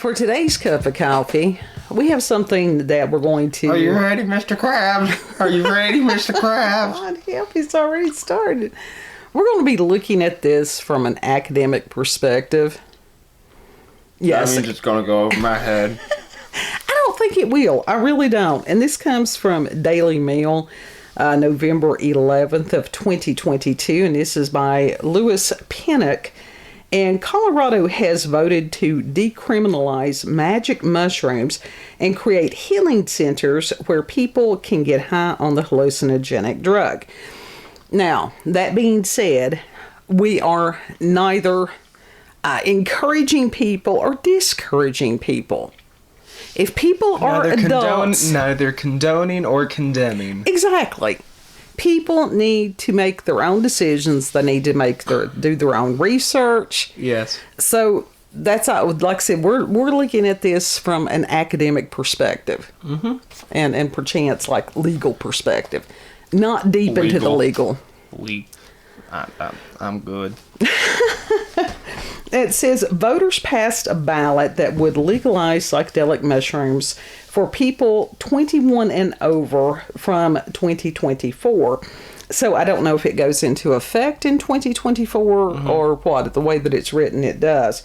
For today's cup of coffee, we have something that we're going to... Are you ready, Mr. Krabs? Are you ready, Mr. Krabs? God help, it's already started. We're going to be looking at this from an academic perspective. Yes. That means it's going to go over my head. I don't think it will. I really don't. And this comes from Daily Mail, November 11th of 2022. And this is by Lewis Pennock. And Colorado has voted to decriminalize magic mushrooms and create healing centers where people can get high on the hallucinogenic drug. Now, that being said, we are neither encouraging people or discouraging people. If people are adults... neither condoning or condemning. Exactly. People need to make their own decisions. They need to do their own research. Yes. So that's like I said, we're looking at this from an academic perspective, and perchance like legal perspective, not deep into the legal. I'm good. It says voters passed a ballot that would legalize psychedelic mushrooms for people 21 and over from 2024. So I don't know if it goes into effect in 2024 or what. The way that it's written, it does.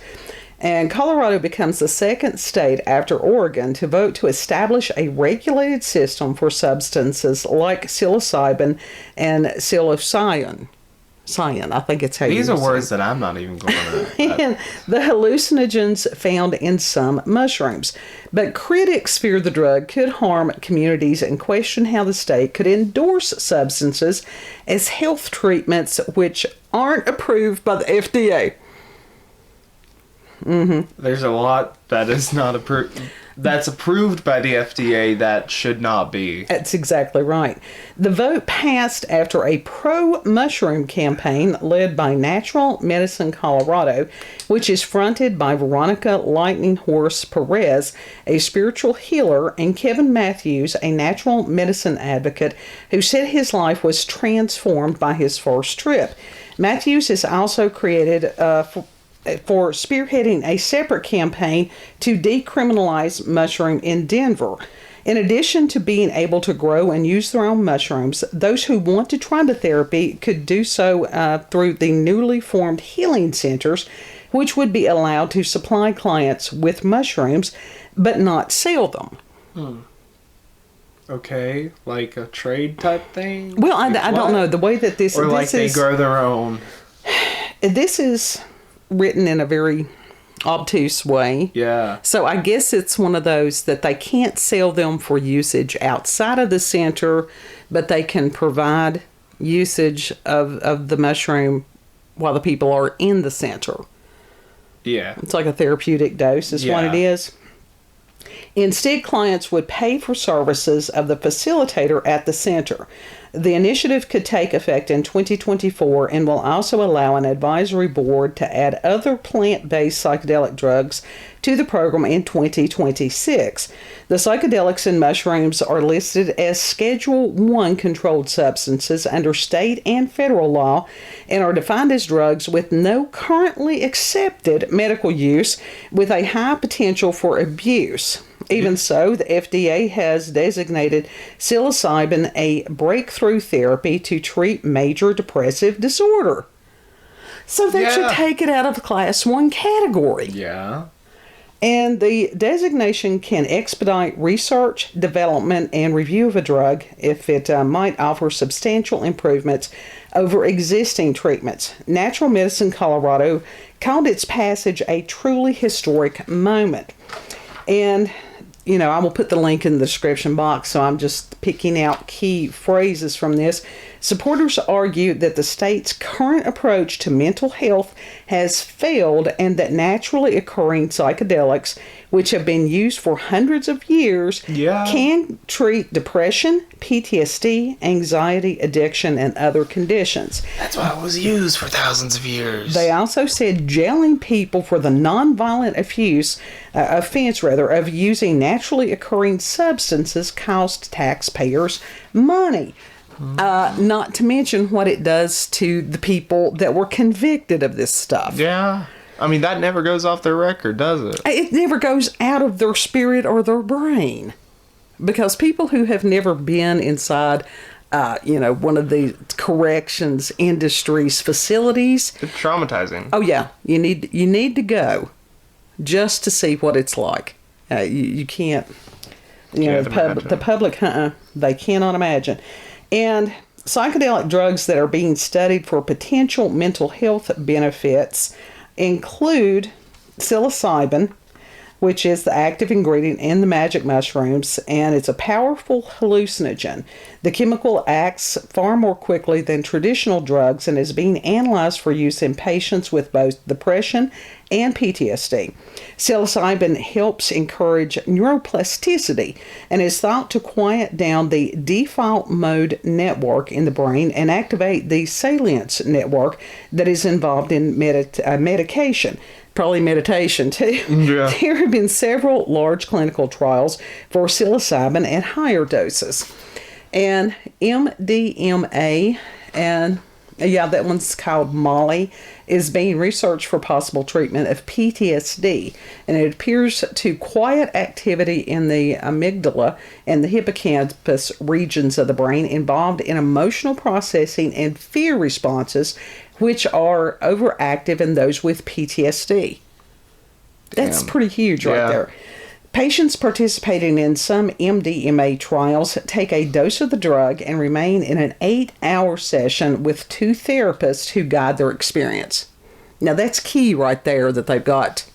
And Colorado becomes the second state after Oregon to vote to establish a regulated system for substances like psilocybin and psilocyan. I think it's how you These are say words that I'm not even going to... and the hallucinogens found in some mushrooms. But critics fear the drug could harm communities and question how the state could endorse substances as health treatments which aren't approved by the FDA. There's a lot that is not approved. That's approved by the FDA that should not be. That's exactly right. The vote passed after a pro-mushroom campaign led by Natural Medicine Colorado, which is fronted by Veronica Lightning Horse Perez, a spiritual healer, and Kevin Matthews, a natural medicine advocate, who said his life was transformed by his first trip. Matthews is also created for spearheading a separate campaign to decriminalize mushroom in Denver. In addition to being able to grow and use their own mushrooms, those who want to try the therapy could do so through the newly formed healing centers, which would be allowed to supply clients with mushrooms but not sell them. Okay, like a trade type thing? Well, I don't know. The way that this... Or like this they grow their own. This is written in a very obtuse way. Yeah. So I guess it's one of those that they can't sell them for usage outside of the center, but they can provide usage of the mushroom while the people are in the center. Yeah. It's like a therapeutic dose is what it is. Instead, clients would pay for services of the facilitator at the center. The initiative could take effect in 2024 and will also allow an advisory board to add other plant-based psychedelic drugs to the program in 2026. The psychedelics and mushrooms are listed as Schedule I controlled substances under state and federal law and are defined as drugs with no currently accepted medical use with a high potential for abuse. Even so, the FDA has designated psilocybin a breakthrough therapy to treat major depressive disorder. So they should take it out of the Class 1 category. Yeah. And the designation can expedite research, development, and review of a drug if it might offer substantial improvements over existing treatments. Natural Medicine Colorado called its passage a truly historic moment. And you know, I will put the link in the description box, so I'm just picking out key phrases from this. Supporters argue that the state's current approach to mental health has failed and that naturally occurring psychedelics, which have been used for hundreds of years, can treat depression, PTSD, anxiety, addiction, and other conditions. That's why it was used for thousands of years. They also said jailing people for the nonviolent offense of using naturally occurring substances cost taxpayers money. Not to mention what it does to the people that were convicted of this stuff. Yeah. I mean, that never goes off their record, does it? It never goes out of their spirit or their brain. Because people who have never been inside, one of the corrections industry's facilities. It's traumatizing. Oh, yeah. You need to go just to see what it's like. You can't, the public, they cannot imagine. And psychedelic drugs that are being studied for potential mental health benefits include psilocybin, which is the active ingredient in the magic mushrooms, and it's a powerful hallucinogen. The chemical acts far more quickly than traditional drugs and is being analyzed for use in patients with both depression and PTSD. Psilocybin helps encourage neuroplasticity and is thought to quiet down the default mode network in the brain and activate the salience network that is involved in medication. Probably meditation too. Yeah. There have been several large clinical trials for psilocybin at higher doses. And MDMA, and that one's called Molly, is being researched for possible treatment of PTSD. And it appears to quiet activity in the amygdala and the hippocampus regions of the brain involved in emotional processing and fear responses, which are overactive in those with PTSD. That's pretty huge right there. Patients participating in some MDMA trials take a dose of the drug and remain in an 8-hour session with 2 therapists who guide their experience. Now that's key right there, that they've got,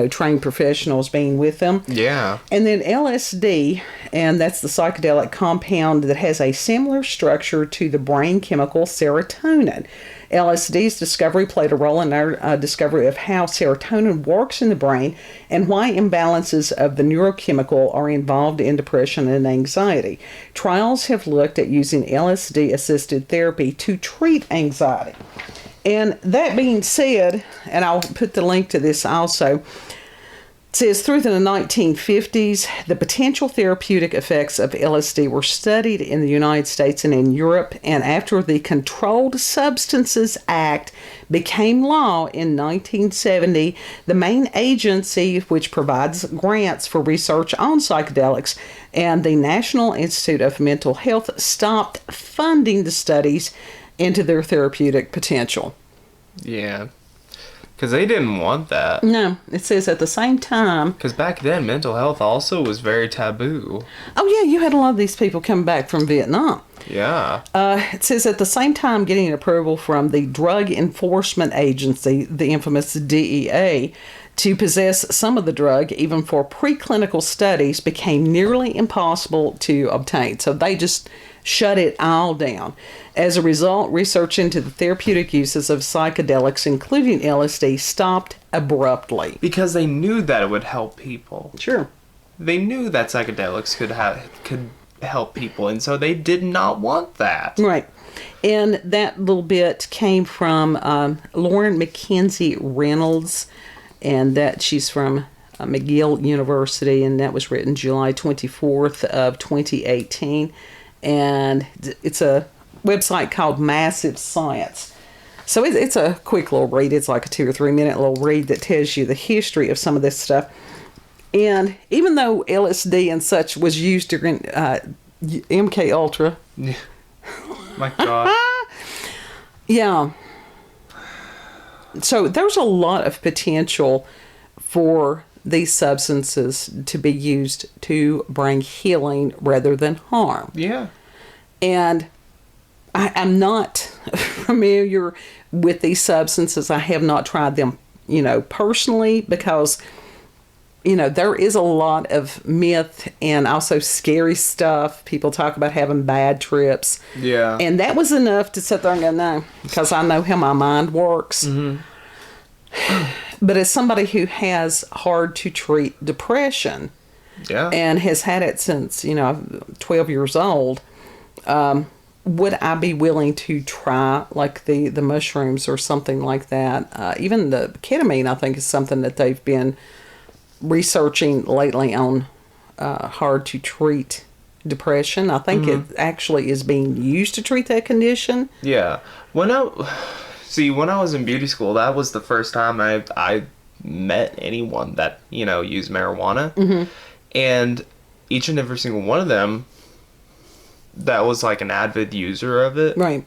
trained professionals being with them. Yeah. And then LSD, and that's the psychedelic compound that has a similar structure to the brain chemical serotonin. LSD's discovery played a role in our discovery of how serotonin works in the brain and why imbalances of the neurochemical are involved in depression and anxiety. Trials have looked at using LSD-assisted therapy to treat anxiety. And that being said, and I'll put the link to this also, it says through the 1950s, the potential therapeutic effects of LSD were studied in the United States and in Europe, and after the Controlled Substances Act became law in 1970, the main agency which provides grants for research on psychedelics and the National Institute of Mental Health stopped funding the studies into their therapeutic potential. Yeah. Because they didn't want that. No, it says at the same time... Because back then, mental health also was very taboo. Oh, yeah, you had a lot of these people coming back from Vietnam. Yeah. It says at the same time getting approval from the Drug Enforcement Agency, the infamous DEA, to possess some of the drug, even for preclinical studies, became nearly impossible to obtain. So they just shut it all down. As a result, research into the therapeutic uses of psychedelics, including LSD, stopped abruptly. Because they knew that it would help people. Sure. They knew that psychedelics could help people, and so they did not want that. Right. And that little bit came from Lauren Mackenzie Reynolds, and that she's from McGill University, and that was written July 24th of 2018. And it's a website called Massive Science. So it's a quick little read. It's like a 2 or 3 minute little read that tells you the history of some of this stuff. And even though LSD and such was used during MK Ultra. My God. Yeah. So there's a lot of potential for these substances to be used to bring healing rather than harm. Yeah. And I'm not familiar with these substances. I have not tried them, personally, because, there is a lot of myth and also scary stuff. People talk about having bad trips. Yeah. And that was enough to sit there and go, no, because I know how my mind works. Mm-hmm. But as somebody who has hard to treat depression, and has had it since 12 years old, would I be willing to try like the mushrooms or something like that? Even the ketamine, I think, is something that they've been researching lately on hard to treat depression. I think it actually is being used to treat that condition. Yeah. See, when I was in beauty school, that was the first time I met anyone that, used marijuana. Mm-hmm. And each and every single one of them that was like an avid user of it. Right.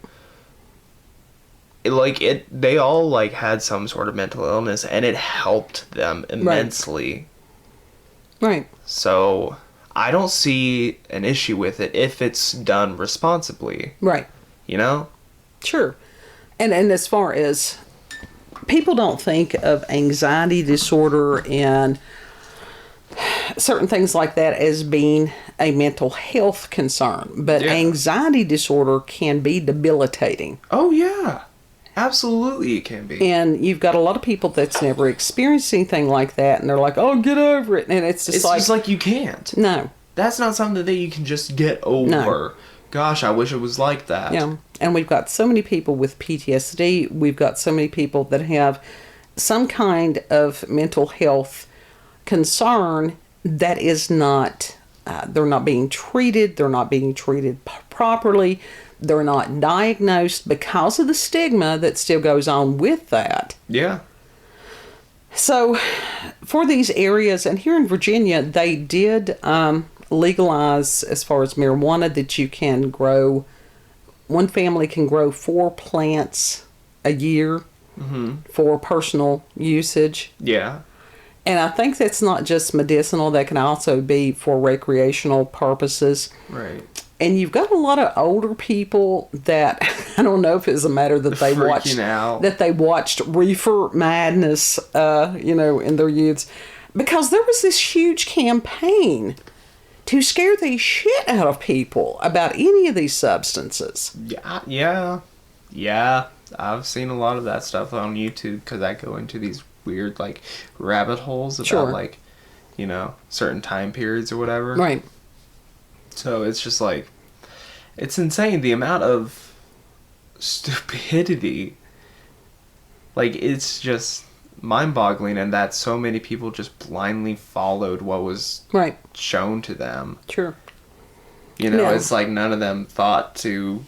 They all like had some sort of mental illness, and it helped them immensely. Right. So I don't see an issue with it if it's done responsibly. Right. Sure. And as far as people don't think of anxiety disorder and certain things like that as being a mental health concern, but anxiety disorder can be debilitating. Oh yeah. Absolutely it can be. And you've got a lot of people that's never experienced anything like that, and they're like, oh, get over it. And it's just like you can't. No. That's not something that you can just get over. No. Gosh, I wish it was like that. Yeah. And we've got so many people with PTSD. We've got so many people that have some kind of mental health concern that is not, they're not being treated. They're not being treated properly. They're not diagnosed because of the stigma that still goes on with that. Yeah. So for these areas, and here in Virginia, they did legalize, as far as marijuana, that you can grow, one family can grow 4 plants a year for personal usage. Yeah. And I think that's not just medicinal, that can also be for recreational purposes. Right. And you've got a lot of older people that, I don't know if it's a matter that they watched Reefer Madness, in their youths, because there was this huge campaign to scare the shit out of people about any of these substances. Yeah. I've seen a lot of that stuff on YouTube because I go into these weird, rabbit holes about, certain time periods or whatever. Right. So it's just it's insane the amount of stupidity. It's just mind-boggling, and that so many people just blindly followed what was shown to them. Sure. It's like none of them thought to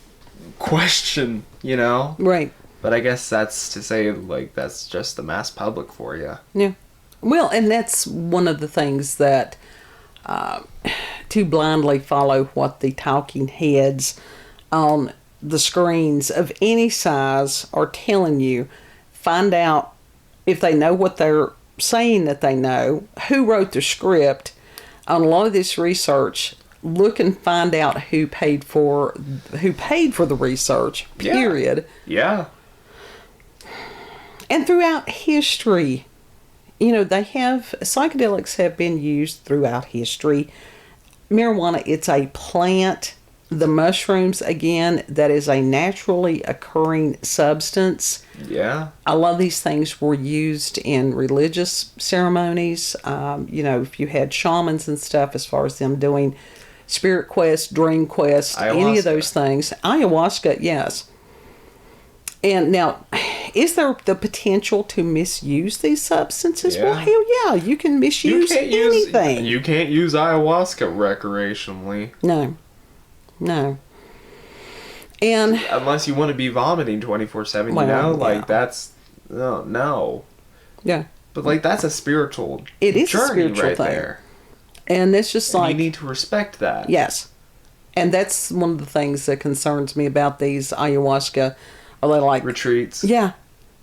question, Right. But I guess that's to say, that's just the mass public for you. Yeah. Well, and that's one of the things that to blindly follow what the talking heads on the screens of any size are telling you. Find out if they know what they're saying that they know, who wrote the script. On a lot of this research, look and find out who paid for the research, period. Yeah. And throughout history, psychedelics have been used throughout history. Marijuana, it's a plant. The mushrooms, again, that is a naturally occurring substance. Yeah. A lot of these things were used in religious ceremonies. If you had shamans and stuff, as far as them doing spirit quest, dream quest, any of those things. Ayahuasca, yes. And now, is there the potential to misuse these substances? Yeah. Well, hell yeah, you can misuse anything. You can't use ayahuasca recreationally. No. And unless you want to be vomiting 24/7, that's no. Yeah. But that's a spiritual it is journey a spiritual right thing. there. And it's just you need to respect that. Yes. And that's one of the things that concerns me about these ayahuasca. Are they retreats? Yeah.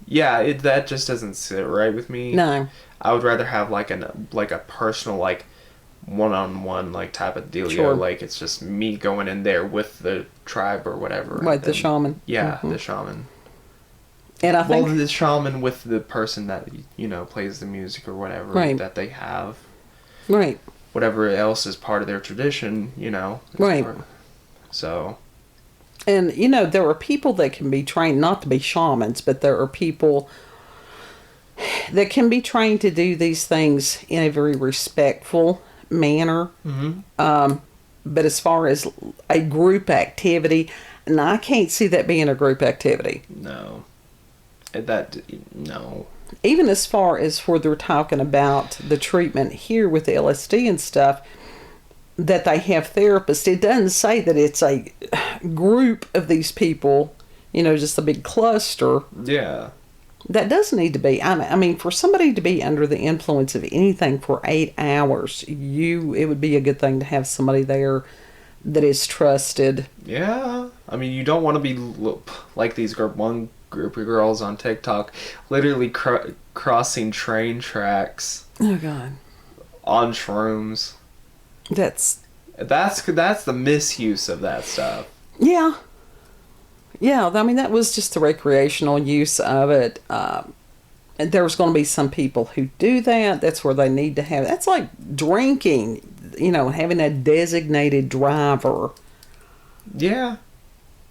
Yeah, that just doesn't sit right with me. No. I would rather have a personal one-on-one type of dealio. Sure. It's just me going in there with the tribe or whatever. Right, the shaman. Yeah, the shaman. And I think the shaman with the person that plays the music or whatever that they have. Right. Whatever else is part of their tradition, Right. So. And, there are people that can be trained not to be shamans, but there are people that can be trained to do these things in a very respectful manner. Mm-hmm. But as far as a group activity, and I can't see that being a group activity. No. No. Even as far as where they're talking about the treatment here with the LSD and stuff, that they have therapists, it doesn't say that it's a group of these people just a big cluster. Yeah. That does need to be. I mean, for somebody to be under the influence of anything for 8 hours, it would be a good thing to have somebody there that is trusted. Yeah. I mean, you don't want to be like one group of girls on TikTok literally crossing train tracks. Oh, God. On shrooms. That's the misuse of that stuff. Yeah. Yeah, I mean, that was just the recreational use of it. And there's going to be some people who do that. That's where they need to have. That's like drinking, having a designated driver. Yeah.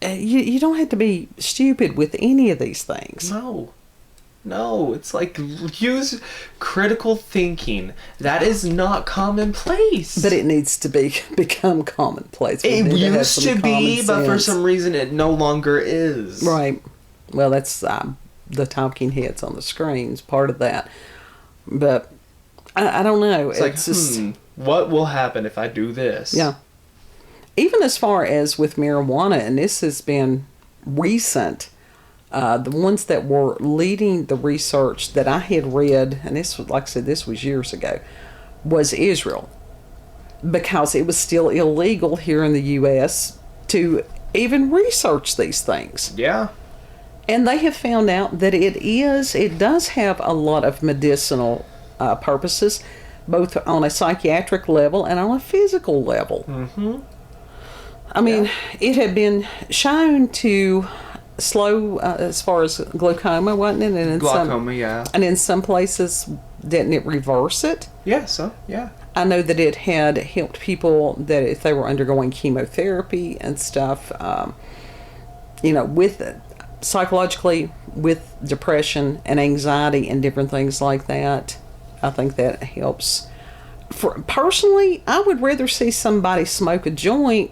You don't have to be stupid with any of these things. No, it's like use critical thinking. That is not commonplace. But it needs to become commonplace. It used to be, but for some reason it no longer is. Right. Well, that's the talking heads on the screens, part of that. But I don't know. It's just, what will happen if I do this? Yeah. Even as far as with marijuana, and this has been recent, the ones that were leading the research that I had read, and this was, like I said, this was years ago, was Israel. Because it was still illegal here in the U.S. to even research these things. Yeah. And they have found out that it does have a lot of medicinal purposes, both on a psychiatric level and on a physical level. Mm-hmm. I mean, it had been shown to slow as far as glaucoma, wasn't it? And Glaucoma, And in some places, didn't it reverse it? Yeah, I know that it had helped people that if they were undergoing chemotherapy and stuff, with it, psychologically, with depression and anxiety and different things like that. I think that helps. Personally, I would rather see somebody smoke a joint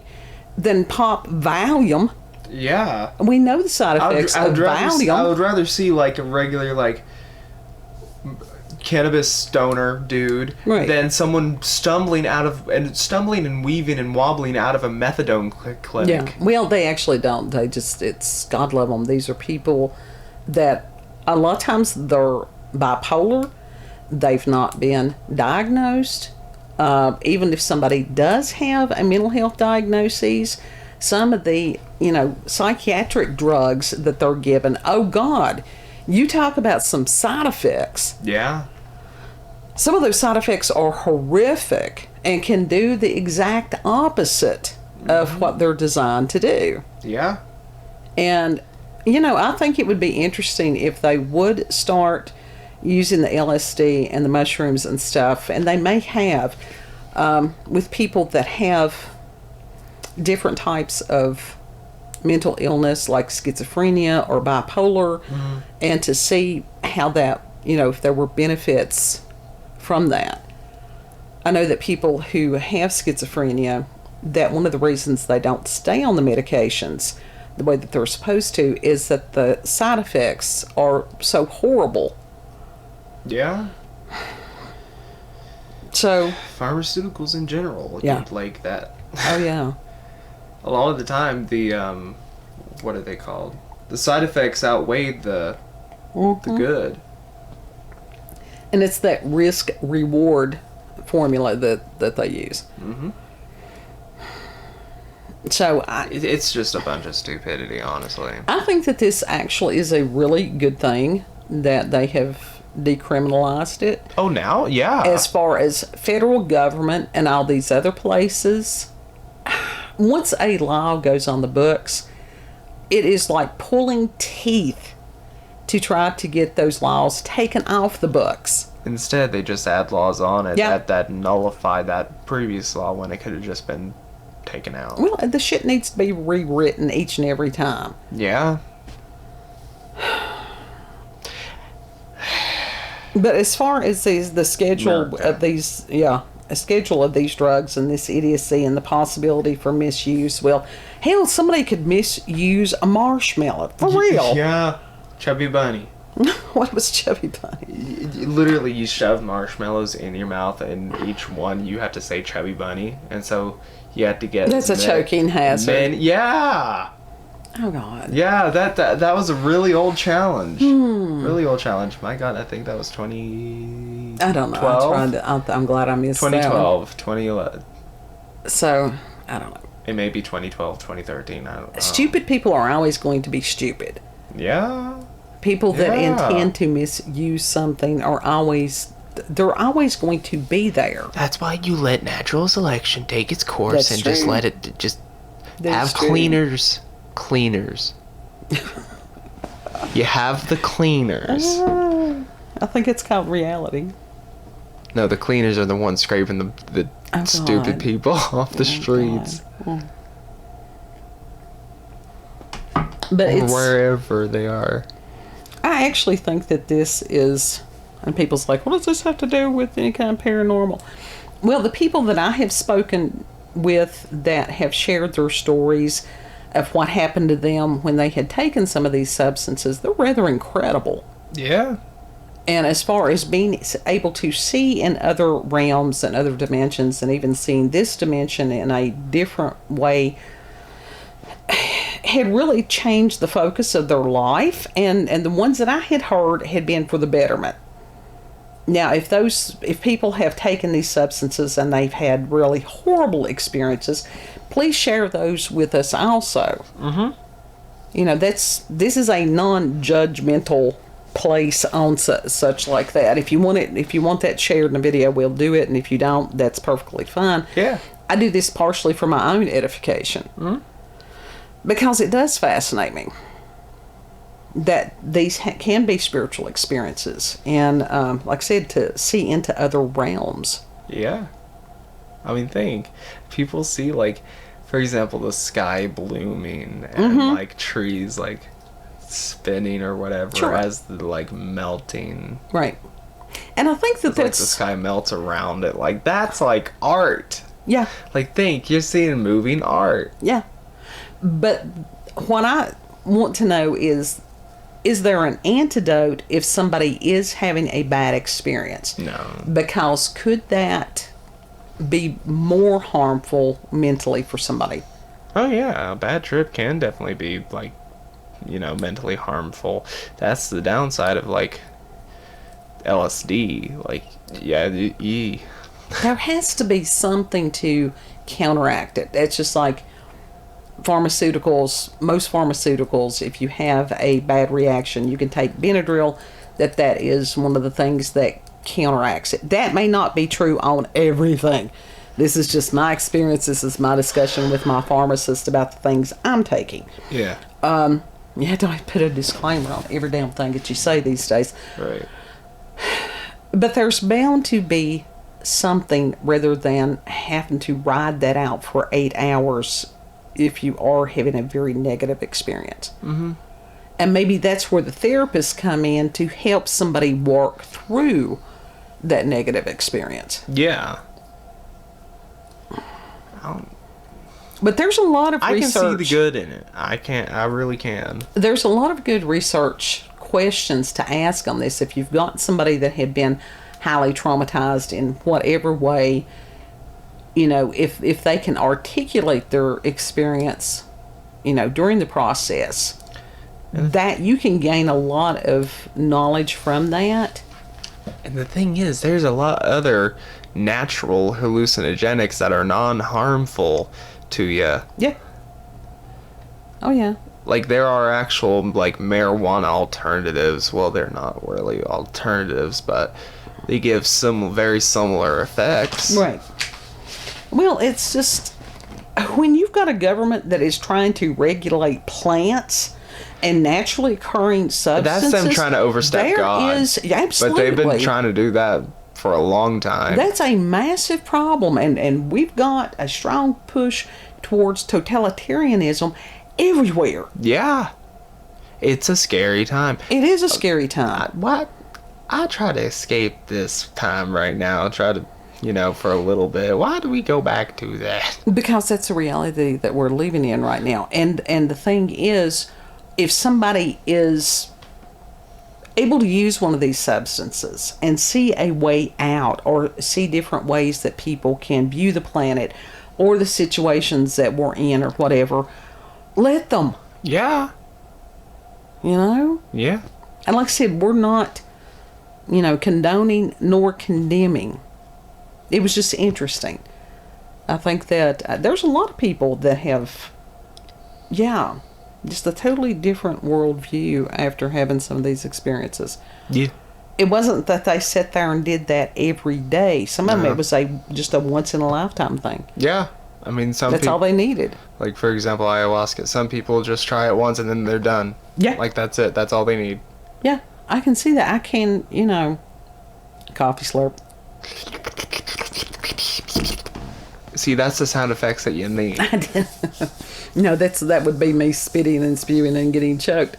than pop Valium. Yeah. We know the side effects of Valium. I would rather see like a regular cannabis stoner dude than someone stumbling and weaving and wobbling out of a methadone clinic. Yeah. Well, they actually don't. It's God love them. These are people that a lot of times they're bipolar. They've not been diagnosed. Even if somebody does have a mental health diagnosis, some of the, psychiatric drugs that they're given, oh God, you talk about some side effects. Yeah. Some of those side effects are horrific and can do the exact opposite of what they're designed to do. Yeah. And, I think it would be interesting if they would start using the LSD and the mushrooms and stuff, and they may have with people that have different types of mental illness like schizophrenia or bipolar, and to see how that, if there were benefits from that. I know that people who have schizophrenia, that one of the reasons they don't stay on the medications the way that they're supposed to is that the side effects are so horrible. Yeah. So pharmaceuticals in general, like that. Oh yeah. A lot of the time, the what are they called? The side effects outweigh the good. And it's that risk reward formula that they use. Mm-hmm. So it's just a bunch of stupidity, honestly. I think that this actually is a really good thing that they have decriminalized it. Oh, now? Yeah. As far as federal government and all these other places, once a law goes on the books, it is like pulling teeth to try to get those laws taken off the books. Instead, they just add laws on it that nullify that previous law when it could have just been taken out. Well, the shit needs to be rewritten each and every time. Yeah. But as far as the schedule of these, a schedule of these drugs and this idiocy and the possibility for misuse, well, hell, somebody could misuse a marshmallow. For real. Yeah. Chubby Bunny. What was Chubby Bunny? Literally, you shove marshmallows in your mouth, and each one you have to say Chubby Bunny, and so you have to get... That's a choking hazard. Yeah. Oh, God. Yeah, that was a really old challenge. Really old challenge. My God, I think that was 20... I don't know. I'm glad I missed 2012, 2011. So, I don't know. It may be 2012, 2013. I don't know. Stupid people are always going to be stupid. Yeah. People that intend to misuse something they're always going to be there. That's why you let natural selection take its course and just let it have cleaners. Cleaners. You have the cleaners. I think it's called reality. No, the cleaners are the ones scraping the stupid people off the streets. But or wherever they are. I actually think that this is, and people's like, what does this have to do with any kind of paranormal? Well, the people that I have spoken with that have shared their stories of what happened to them when they had taken some of these substances, they're rather incredible. Yeah. And as far as being able to see in other realms and other dimensions, and even seeing this dimension in a different way, had really changed the focus of their life. And the ones that I had heard had been for the betterment. Now, if people have taken these substances and they've had really horrible experiences, please share those with us also. Mm-hmm. You know, this is a non-judgmental place on such like that. If you want that shared in a video, we'll do it, and if you don't, that's perfectly fine. Yeah. I do this partially for my own edification. Mm-hmm. Because it does fascinate me that these can be spiritual experiences, and like I said, to see into other realms. Yeah. I mean, think. People see, like, for example, the sky blooming and, like, trees, like, spinning or whatever as the, like, melting. Right. And I think that's... like, the sky melts around it. Like, that's, like, art. Yeah. Like, think. You're seeing moving art. Yeah. But what I want to know is there an antidote if somebody is having a bad experience? No. Because could that be more harmful mentally for somebody? Oh, yeah. A bad trip can definitely be, like, you know, mentally harmful. That's the downside of, like, LSD. Like, yeah, There has to be something to counteract it. It's just like most pharmaceuticals, if you have a bad reaction, you can take Benadryl. That is one of the things that counteracts it. That may not be true on everything. This is just my experience. This is my discussion with my pharmacist about the things I'm taking. Yeah. You have to put a disclaimer on every damn thing that you say these days. Right. But there's bound to be something rather than having to ride that out for 8 hours if you are having a very negative experience. Mm-hmm. And maybe that's where the therapists come in to help somebody work through that negative experience. Yeah. But there's a lot of research. I can see the good in it. I really can. There's a lot of good research questions to ask on this. If you've got somebody that had been highly traumatized in whatever way, you know, if they can articulate their experience, you know, during the process, that you can gain a lot of knowledge from that. And the thing is, there's a lot of other natural hallucinogenics that are non-harmful to you. Yeah. Oh, yeah. Like, there are actual, like, marijuana alternatives. Well, they're not really alternatives, but they give some very similar effects. Right. Well, it's just, when you've got a government that is trying to regulate plants and naturally occurring substances... That's them trying to overstep God. Absolutely. But they've been trying to do that for a long time. That's a massive problem, and we've got a strong push towards totalitarianism everywhere. Yeah. It's a scary time. It is a scary time. I try to escape this time right now. Try to, you know, for a little bit. Why do we go back to that? Because that's the reality that we're living in right now. And the thing is, if somebody is able to use one of these substances and see a way out, or see different ways that people can view the planet or the situations that we're in or whatever, let them. Yeah. You know? Yeah. And like I said, we're not, condoning nor condemning. It was just interesting. I think that there's a lot of people that have, just a totally different worldview after having some of these experiences. Yeah. It wasn't that they sat there and did that every day. Some of them, it was just a once-in-a-lifetime thing. Yeah. I mean, That's all they needed. Like, for example, ayahuasca. Some people just try it once and then they're done. Yeah. Like, that's it. That's all they need. Yeah, I can see that. I can, coffee slurp. See, that's the sound effects that you need. No, that would be me spitting and spewing and getting choked.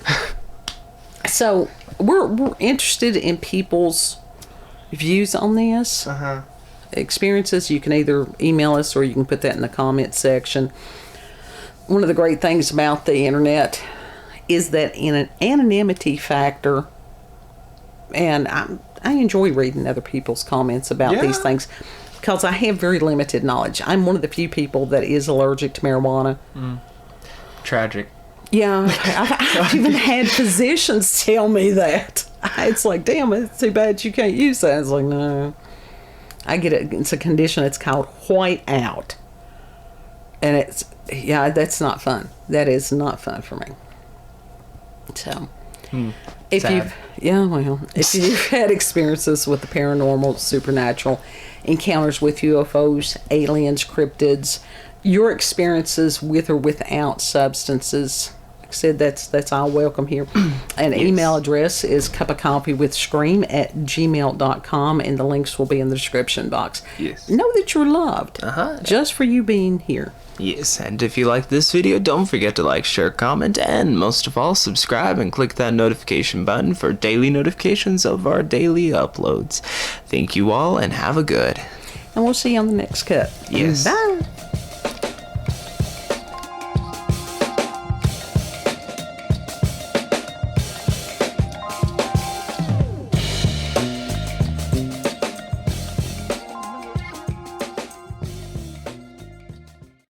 So we're interested in people's views on this. Experiences. You can either email us or you can put that in the comment section. One of the great things about the internet is that in an anonymity factor, and I enjoy reading other people's comments about these things because I have very limited knowledge. I'm one of the few people that is allergic to marijuana. Tragic. Yeah, I've even had physicians tell me that. It's like, damn, it's too bad you can't use that. It's like, no. I get it. It's a condition. It's called white out. And that's not fun. That is not fun for me. So, if you've had experiences with the paranormal, supernatural, encounters with UFOs, aliens, cryptids, your experiences with or without substances, like I said, that's all welcome here. An email address is cupofcoffeewithscream@gmail.com, and the links will be in the description box. Yes. Know that you're loved just for you being here. Yes, and if you like this video, don't forget to like, share, comment, and most of all, subscribe and click that notification button for daily notifications of our daily uploads. Thank you all, and have a good. And we'll see you on the next cut. Yes. Bye.